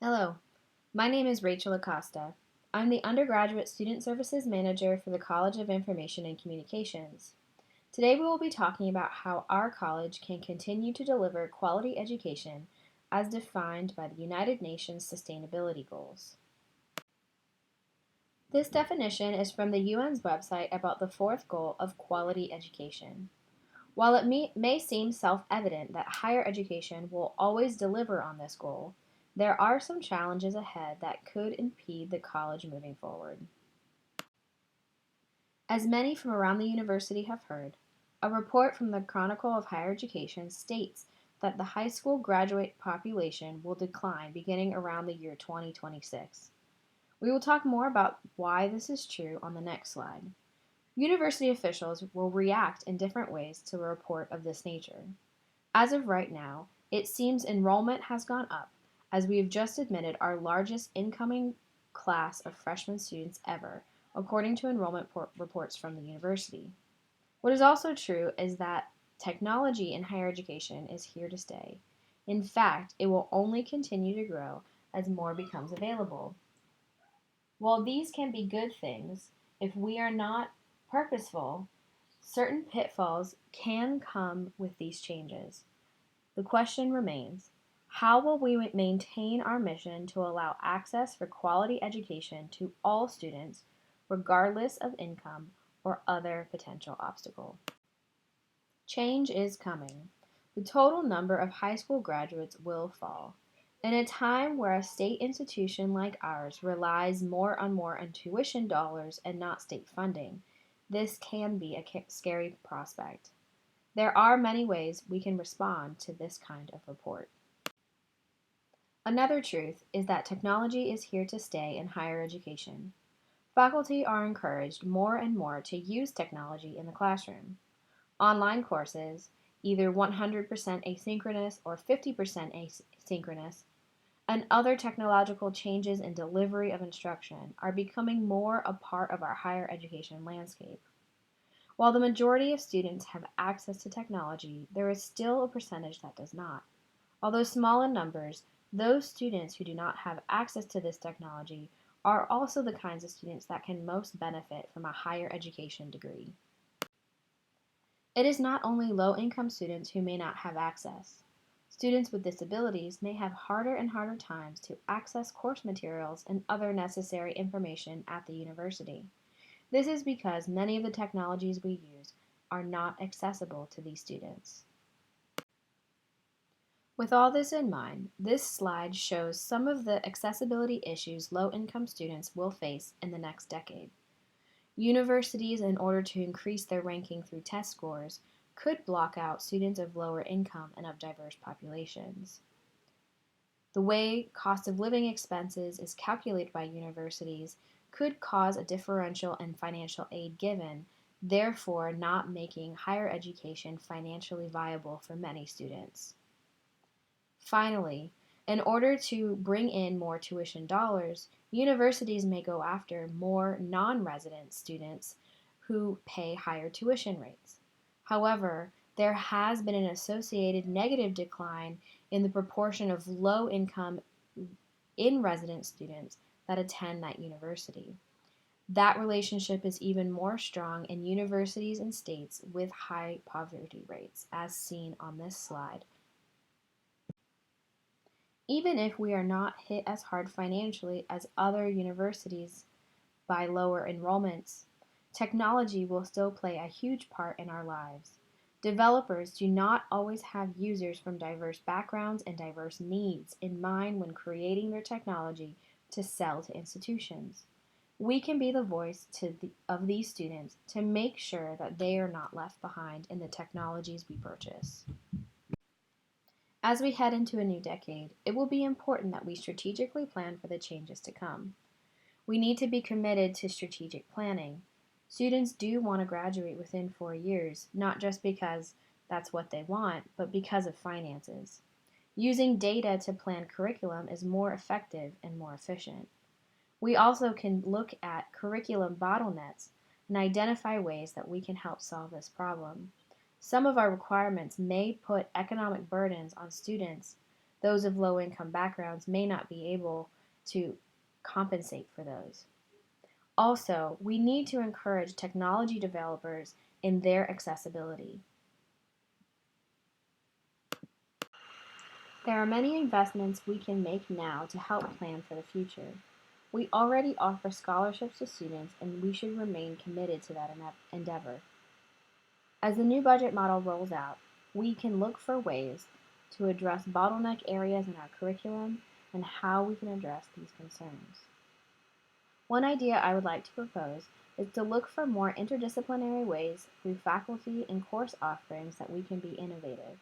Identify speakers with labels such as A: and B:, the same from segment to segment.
A: Hello, my name is Rachel Acosta. I'm the Undergraduate Student Services Manager for the College of Information and Communications. Today we will be talking about how our college can continue to deliver quality education as defined by the United Nations Sustainability Goals. This definition is from the UN's website about the fourth goal of quality education. While it may seem self-evident that higher education will always deliver on this goal, there are some challenges ahead that could impede the college moving forward. As many from around the university have heard, a report from the Chronicle of Higher Education states that the high school graduate population will decline beginning around the year 2026. We will talk more about why this is true on the next slide. University officials will react in different ways to a report of this nature. As of right now, it seems enrollment has gone up, as we have just admitted our largest incoming class of freshman students ever, according to enrollment reports from the university. What is also true is that technology in higher education is here to stay. In fact, it will only continue to grow as more becomes available. While these can be good things, if we are not purposeful, certain pitfalls can come with these changes. The question remains, how will we maintain our mission to allow access for quality education to all students, regardless of income or other potential obstacle? Change is coming. The total number of high school graduates will fall. In a time where a state institution like ours relies more on tuition dollars and not state funding, this can be a scary prospect. There are many ways we can respond to this kind of report. Another truth is that technology is here to stay in higher education. Faculty are encouraged more and more to use technology in the classroom. Online courses, either 100% asynchronous or 50% asynchronous, and other technological changes in delivery of instruction are becoming more a part of our higher education landscape. While the majority of students have access to technology, there is still a percentage that does not. Although small in numbers, those students who do not have access to this technology are also the kinds of students that can most benefit from a higher education degree. It is not only low-income students who may not have access. Students with disabilities may have harder and harder times to access course materials and other necessary information at the university. This is because many of the technologies we use are not accessible to these students. With all this in mind, this slide shows some of the accessibility issues low-income students will face in the next decade. Universities, in order to increase their ranking through test scores, could block out students of lower income and of diverse populations. The way cost of living expenses is calculated by universities could cause a differential in financial aid given, therefore not making higher education financially viable for many students. Finally, in order to bring in more tuition dollars, universities may go after more non-resident students who pay higher tuition rates. However, there has been an associated negative decline in the proportion of low-income in-resident students that attend that university. That relationship is even more strong in universities and states with high poverty rates, as seen on this slide. Even if we are not hit as hard financially as other universities by lower enrollments, technology will still play a huge part in our lives. Developers do not always have users from diverse backgrounds and diverse needs in mind when creating their technology to sell to institutions. We can be the voice of these students to make sure that they are not left behind in the technologies we purchase. As we head into a new decade, it will be important that we strategically plan for the changes to come. We need to be committed to strategic planning. Students do want to graduate within 4 years, not just because that's what they want, but because of finances. Using data to plan curriculum is more effective and more efficient. We also can look at curriculum bottlenecks and identify ways that we can help solve this problem. Some of our requirements may put economic burdens on students Those of low-income backgrounds may not be able to compensate for those. Also, we need to encourage technology developers in their accessibility. There are many investments we can make now to help plan for the future. We already offer scholarships to students, and we should remain committed to that endeavor. As the new budget model rolls out, we can look for ways to address bottleneck areas in our curriculum and how we can address these concerns. One idea I would like to propose is to look for more interdisciplinary ways through faculty and course offerings that we can be innovative.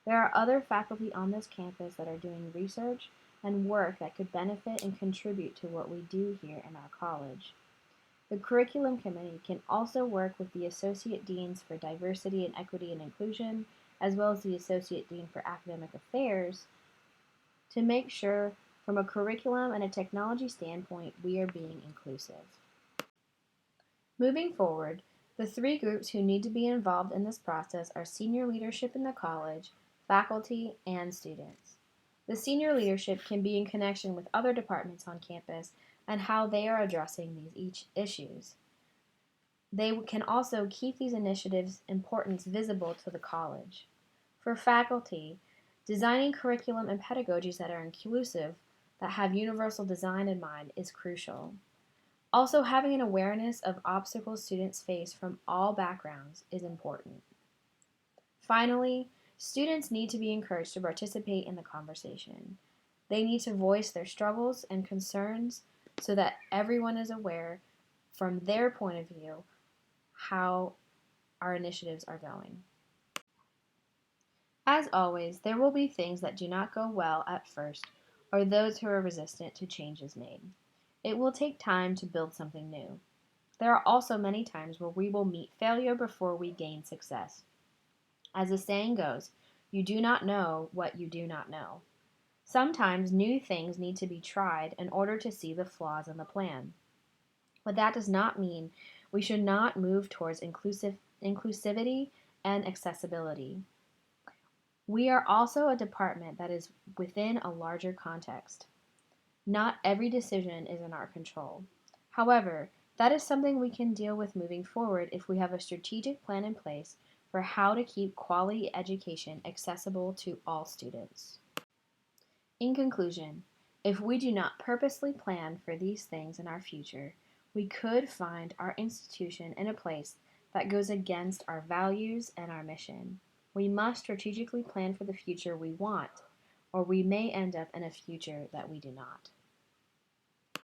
A: There are other faculty on this campus that are doing research and work that could benefit and contribute to what we do here in our college. The Curriculum Committee can also work with the Associate Deans for Diversity and Equity and Inclusion, as well as the Associate Dean for Academic Affairs, to make sure from a curriculum and a technology standpoint we are being inclusive. Moving forward, the three groups who need to be involved in this process are senior leadership in the college, faculty, and students. The senior leadership can be in connection with other departments on campus and how they are addressing these issues. They can also keep these initiatives' importance visible to the college. For faculty, designing curriculum and pedagogies that are inclusive, that have universal design in mind, is crucial. Also, having an awareness of obstacles students face from all backgrounds is important. Finally, students need to be encouraged to participate in the conversation. They need to voice their struggles and concerns so that everyone is aware from their point of view how our initiatives are going. As always, there will be things that do not go well at first or those who are resistant to changes made. It will take time to build something new. There are also many times where we will meet failure before we gain success. As the saying goes, you do not know what you do not know. Sometimes new things need to be tried in order to see the flaws in the plan. But that does not mean we should not move towards inclusivity and accessibility. We are also a department that is within a larger context. Not every decision is in our control. However, that is something we can deal with moving forward if we have a strategic plan in place for how to keep quality education accessible to all students. In conclusion, if we do not purposely plan for these things in our future, we could find our institution in a place that goes against our values and our mission. We must strategically plan for the future we want, or we may end up in a future that we do not.